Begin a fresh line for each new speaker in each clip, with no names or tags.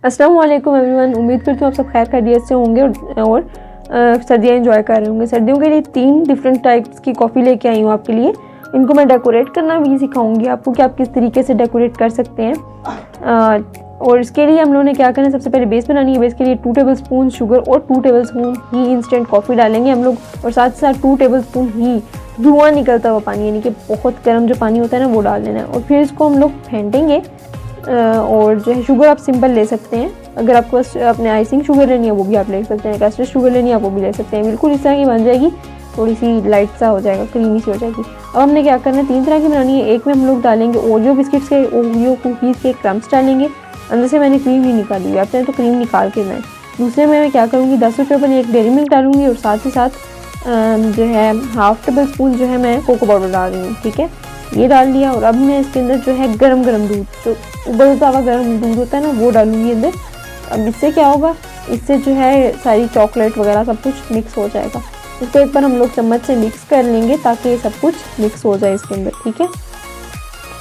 अस्सलाम वालेकुम एवरीवन। उम्मीद करती हूँ आप सब खैर खैरियत से होंगे और सर्दियाँ एंजॉय कर रहे होंगे। सर्दियों के लिए 3 डिफरेंट टाइप्स की कॉफ़ी लेके आई हूँ आपके लिए। इनको मैं डेकोरेट करना भी सिखाऊंगी आपको कि आप किस तरीके से डेकोरेट कर सकते हैं। और इसके लिए हम लोगों ने क्या करना है, सबसे पहले बेस बनानी है। बेस के लिए 2 टेबलस्पून शुगर और 2 टेबलस्पून ही इंस्टेंट कॉफ़ी डालेंगे हम लोग, और साथ ही साथ 2 टेबलस्पून ही धुआं निकलता हुआ पानी, यानी कि बहुत गर्म जो पानी होता है ना, वो डाल देना है। और फिर इसको हम लोग फेंटेंगे। और जो है शुगर आप सिंपल ले सकते हैं, अगर आपको बस अपने आइसिंग शुगर लेनी है वो भी आप ले सकते हैं, कैस्टर शुगर लेनी है वो भी ले सकते हैं। बिल्कुल इस तरह की बन जाएगी, थोड़ी सी लाइट सा हो जाएगा, क्रीमी सी हो जाएगी। अब हमने क्या करना है, 3 तरह की बनानी है। एक में हम लोग डालेंगे ओरियो बिस्किट्स के, ओरियो कुकीज़ के क्रम्स डालेंगे। अंदर से मैंने क्रीम ही निकाली हुई, आप चाहें तो क्रीम निकाल के बनाएं। दूसरे में मैं क्या करूँगी, 10 रुपये पर एक डेयरी मिल्क डालूंगी, और साथ ही साथ जो है हाफ टेबल स्पून जो है मैं कोको पाउडर डाल रही हूँ। ठीक है, ये डाल लिया। और अब मैं इसके अंदर जो है गरम दूध, जो उबलता हुआ गरम दूध होता है ना, वो डालूंगी अंदर। अब इससे क्या होगा, इससे जो है सारी चॉकलेट वगैरह सब कुछ मिक्स हो जाएगा। इसको एक बार हम लोग चम्मच से मिक्स कर लेंगे ताकि ये सब कुछ मिक्स हो जाए इसके अंदर। ठीक है,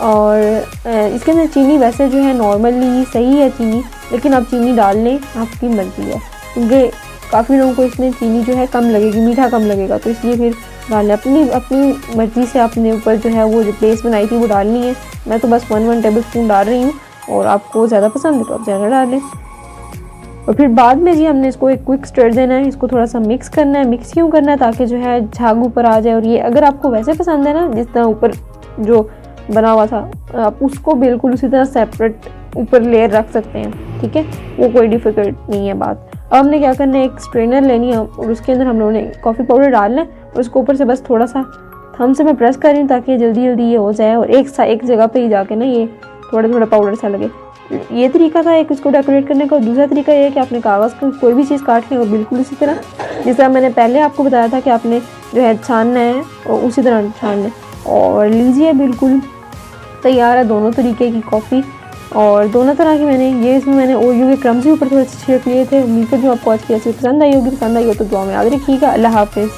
और इसके अंदर चीनी वैसे जो है नॉर्मली सही है चीनी, लेकिन आप चीनी डाल लें, आपकी मर्जी है, क्योंकि काफ़ी लोगों को इसमें चीनी जो है कम लगेगी, मीठा कम लगेगा, तो इसलिए फिर डालें। अपनी मर्ज़ी से अपने ऊपर जो है वो जो पेस्ट बनाई थी वो डालनी है। मैं तो बस 1 टेबल स्पून डाल रही हूँ, और आपको ज़्यादा पसंद है तो आप ज़्यादा डालें। और फिर बाद में जी हमने इसको एक क्विक स्टर देना है, इसको थोड़ा सा मिक्स करना है। मिक्स क्यों करना है, ताकि जो है झाग ऊपर आ जाए। और ये अगर आपको वैसे पसंद है ना, जिस तरह ऊपर जो बना हुआ था, आप उसको बिल्कुल उसी तरह सेपरेट ऊपर लेयर रख सकते हैं। ठीक है, वो कोई डिफ़िकल्ट नहीं है बात। अब हमने क्या करना है, एक स्ट्रेनर लेनी है, और उसके अंदर हम लोगों ने कॉफ़ी पाउडर डालना है, और उसको ऊपर से बस थोड़ा सा थंब से मैं प्रेस कर रही हूँ ताकि जल्दी ये हो जाए, और एक जगह पे ही जाके ना ये थोड़ा पाउडर सा लगे। ये तरीका था एक इसको डेकोरेट करने का। दूसरा तरीका ये है कि आपने कागज़ की कोई भी चीज़ काट लें, और बिल्कुल इसी तरह जिस तरह मैंने पहले आपको बताया था कि आपने जो है छानना है, और उसी तरह छान लें। और लीजिए, बिल्कुल तैयार है दोनों तरीके की कॉफ़ी। और दोनों तरह की इसमें मैंने ओरियो के क्रम्स भी ऊपर थोड़े से छिड़क लिए थे। उम्मीद करती हूँ आपको आज की ऐसी पसंद आई होगी। पसंद आई हो तो दुआ में याद रखिएगा। अल्लाह हाफ़िज़।